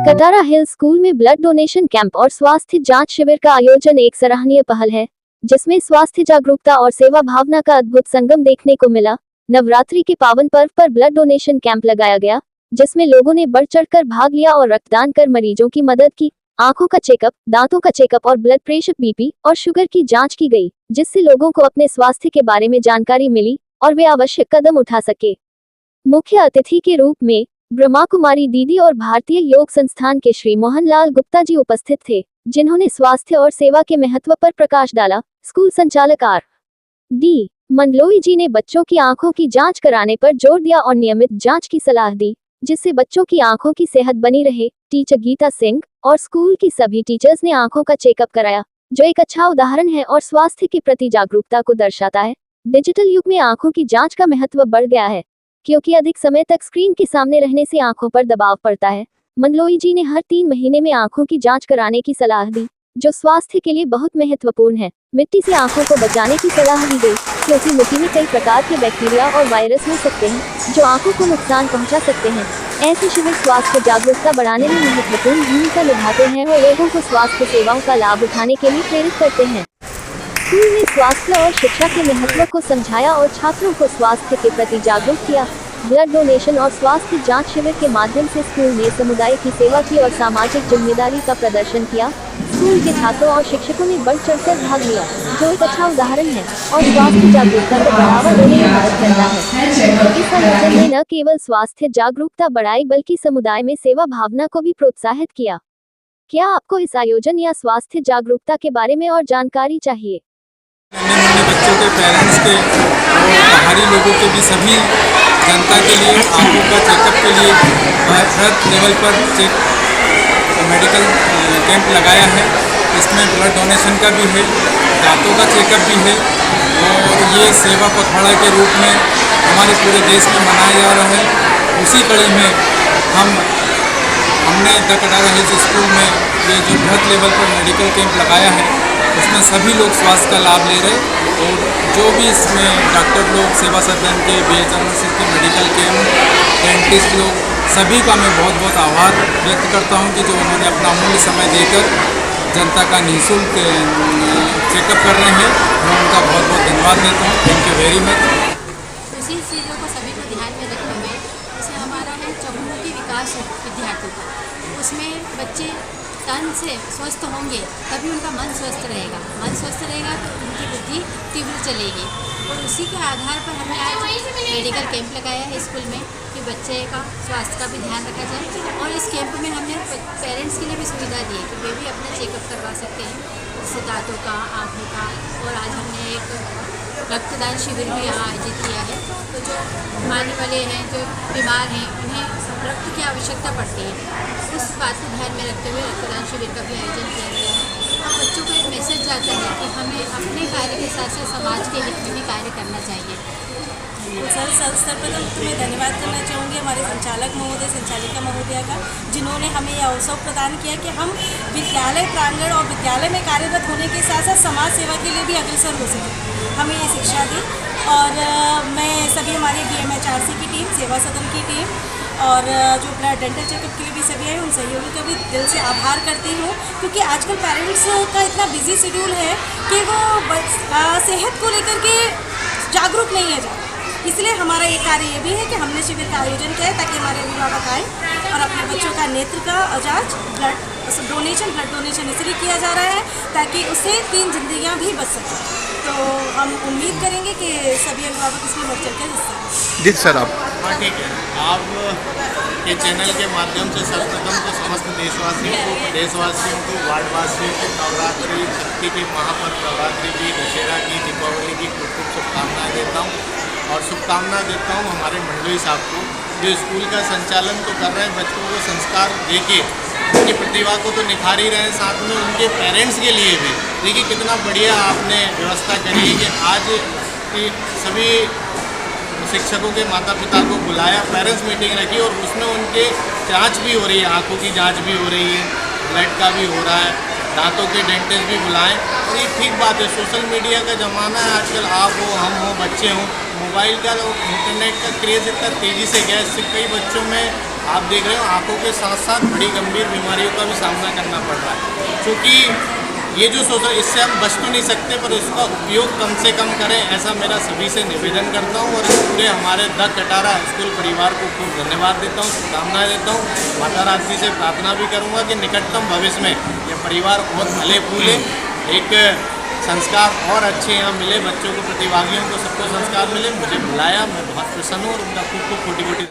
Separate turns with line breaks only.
कटारा हिल school में blood donation camp और स्वास्थ्य जांच शिविर का आयोजन एक सराहनीय पहल है, जिसमें स्वास्थ्य जागरूकता और सेवा भावना का अद्भुत संगम देखने को मिला। नवरात्रि के पावन पर्व पर ब्लड डोनेशन कैंप लगाया गया, जिसमें लोगों ने बढ़ चढ़कर भाग लिया और रक्तदान कर मरीजों की मदद की। आंखों का चेकअप, दांतों का चेकअप और ब्लड प्रेशर, बीपी और शुगर की जांच की गई, जिससे लोगों को अपने स्वास्थ्य के बारे में जानकारी मिली और वे आवश्यक कदम उठा सके। मुख्य अतिथि के रूप में ब्रह्मा कुमारी दीदी और भारतीय योग संस्थान के श्री मोहनलाल गुप्ता जी उपस्थित थे, जिन्होंने स्वास्थ्य और सेवा के महत्व पर प्रकाश डाला। स्कूल संचालक आर डी मंडलोई जी ने बच्चों की आंखों की जांच कराने पर जोर दिया और नियमित जांच की सलाह दी, जिससे बच्चों की आंखों की सेहत बनी रहे। टीचर गीता सिंह और स्कूल की सभी टीचर्स ने आंखों का चेकअप कराया, जो एक अच्छा उदाहरण है और स्वास्थ्य के प्रति जागरूकता को दर्शाता है। डिजिटल युग में आंखों की जांच का महत्व बढ़ गया है, क्योंकि अधिक समय तक स्क्रीन के सामने रहने से आंखों पर दबाव पड़ता है। मंडलोई जी ने हर 3 महीने में आंखों की जांच कराने की सलाह दी, जो स्वास्थ्य के लिए बहुत महत्वपूर्ण है। मिट्टी से आंखों को बचाने की सलाह दी गई, क्योंकि मिट्टी में कई प्रकार के बैक्टीरिया और वायरस मिल सकते हैं, जो आंखों को नुकसान पहुंचा सकते हैं। ऐसे शिविर स्वास्थ्य जागरूकता बढ़ाने में महत्वपूर्ण भूमिका निभाते हैं और लोगों को स्वास्थ्य सेवाओं का लाभ उठाने के लिए प्रेरित करते हैं। स्कूल ने स्वास्थ्य और शिक्षा के महत्व को समझाया और छात्रों को स्वास्थ्य के प्रति जागरूक किया। ब्लड डोनेशन और स्वास्थ्य जांच शिविर के माध्यम से स्कूल ने समुदाय की सेवा की और सामाजिक जिम्मेदारी का प्रदर्शन किया। स्कूल के छात्रों और शिक्षकों ने बढ़ चढ़कर भाग लिया, जो एक अच्छा उदाहरण है और स्वास्थ्य जागरूकता को बढ़ावा देने में मदद करता है। इस आयोजन ने न केवल स्वास्थ्य जागरूकता बढ़ाई, बल्कि समुदाय में सेवा भावना को भी प्रोत्साहित किया। क्या आपको इस आयोजन या स्वास्थ्य जागरूकता के बारे में और जानकारी चाहिए?
बच्चों के, पेरेंट्स के और बाहरी लोगों के भी, सभी जनता के लिए आंखों का चेकअप के लिए हर लेवल पर मेडिकल कैंप लगाया है। इसमें ब्लड डोनेशन का भी है, दांतों का चेकअप भी है और ये सेवा पखवाड़ा के रूप में हमारे पूरे देश में मनाया जा रहा है। उसी कड़ी में हमने द कटारा हिल्स स्कूल में ये जो बृहद लेवल पर मेडिकल कैंप लगाया है, उसमें सभी लोग स्वास्थ्य का लाभ ले रहे और जो भी इसमें डॉक्टर लोग, सेवा सदन के, BHMS के मेडिकल कैंप, डेंटिस्ट लोग, सभी का मैं बहुत बहुत आभार व्यक्त करता हूं कि जो उन्होंने अपना अमूल्य समय देकर जनता का निःशुल्क चेकअप कर रहे हैं। मैं उनका बहुत बहुत धन्यवाद देता हूँ। Thank you very much.
उसी चीज़ों को सभी को ध्यान में रखते हुए, जैसे हमारा है चहुमुखी विकास विद्यार्थी का, उसमें बच्चे तन से स्वस्थ होंगे तभी उनका मन स्वस्थ रहेगा। मन स्वस्थ रहेगा तो उनकी बुद्धि तीव्र चलेगी। और उसी के आधार पर हमने आज मेडिकल कैंप लगाया है स्कूल में कि बच्चे का स्वास्थ्य का भी ध्यान रखा जाए। और इस कैंप में हमने पेरेंट्स के लिए भी सुविधा दी है कि वे भी अपना चेकअप करवा सकते हैं, जैसे दांतों का, आँखों का। और आज हमने एक रक्तदान शिविर भी यहाँ आयोजित किया है। तो जो आने वाले हैं, जो बीमार हैं, उन्हें रक्त की आवश्यकता पड़ती है, उस बात को ध्यान में रखते हुए रक्तदान शिविर का भी आयोजन किया गया है। और बच्चों को एक मैसेज जाता है कि हमें अपने कार्य के साथ साथ समाज के हित में भी कार्य करना चाहिए।
सर, सर्वप्रथम तुम्हें धन्यवाद करना चाहूँगी हमारे संचालक महोदय, संचालिका महोदया का, जिन्होंने हमें यह अवसर प्रदान किया कि हम विद्यालय प्रांगण और विद्यालय में कार्यरत होने के साथ साथ समाज सेवा के लिए भी अग्रसर हो सकें। हमें ये शिक्षा दी और मैं सभी हमारे BMHRC की टीम, सेवा सदन की टीम और जो ब्लड डेंटल चेकअप के लिए भी सभी आए, उन सहयोगी का भी दिल से आभार करती हूँ, क्योंकि आजकल पेरेंट्स का इतना बिजी शेड्यूल है कि वो सेहत को लेकर के जागरूक नहीं है ज़्यादा। इसलिए हमारा एक कार्य ये भी है कि हमने शिविर का आयोजन किया है ताकि हमारे अभिभावक आए और अपने बच्चों का नेत्र का जांच, ब्लड डोनेशन इसलिए किया जा रहा है ताकि उससे 3 जिंदगियां भी बच सकें। तो हम उम्मीद करेंगे कि सभी अभिभावक इसमें बढ़ चढ़ कर हिस्सा लें।
जी सर, आप
हाँ ठीक है। आप के चैनल के माध्यम से सर्वप्रथम तो समस्त देशवासियों को, प्रदेशवासियों को, वार्डवासियों को नवरात्रि, शक्ति के महापर्व नवरात्रि की, दशहरा की, दीपावली की खूब खूब शुभकामनाएँ देता हूँ। और शुभकामना देता हूँ हमारे मंडलोई साहब को, जो स्कूल का संचालन तो कर रहे हैं, बच्चों को संस्कार देके उनकी प्रतिभा को तो निखार ही रहे हैं, साथ में उनके पेरेंट्स के लिए भी देखिए कितना बढ़िया आपने व्यवस्था करी है कि आज की सभी शिक्षकों के माता पिता को बुलाया, पेरेंट्स मीटिंग रखी और उसमें उनके जांच भी हो रही है, आँखों की जांच भी हो रही है, ब्लड का भी हो रहा है, दांतों के डेंटिस्ट भी बुलाएं। और ये ठीक बात है, सोशल मीडिया का ज़माना है आजकल, आप हो, हम हो, बच्चे हों, मोबाइल का और इंटरनेट का क्रेज़ इतना तेज़ी से गया, इससे कई बच्चों में आप देख रहे हो आंखों के साथ साथ बड़ी गंभीर बीमारियों का भी सामना करना पड़ रहा है। क्योंकि ये जो सोच इससे हम बच तो नहीं सकते, पर इसका उपयोग कम से कम करें, ऐसा मेरा सभी से निवेदन करता हूँ। और इस पूरे हमारे द कटारा स्कूल परिवार को खूब धन्यवाद देता हूँ, शुभकामनाएं देता हूँ। माता रात्रि से प्रार्थना भी करूँगा कि निकटतम भविष्य में ये परिवार बहुत फले फूले, एक संस्कार और अच्छे यहाँ मिले, बच्चों को, प्रतिभागियों को सबको संस्कार मिले। मुझे बुलाया, मैं बहुत प्रसन्न हूँ और उनका खूब खूब कोटि कोटि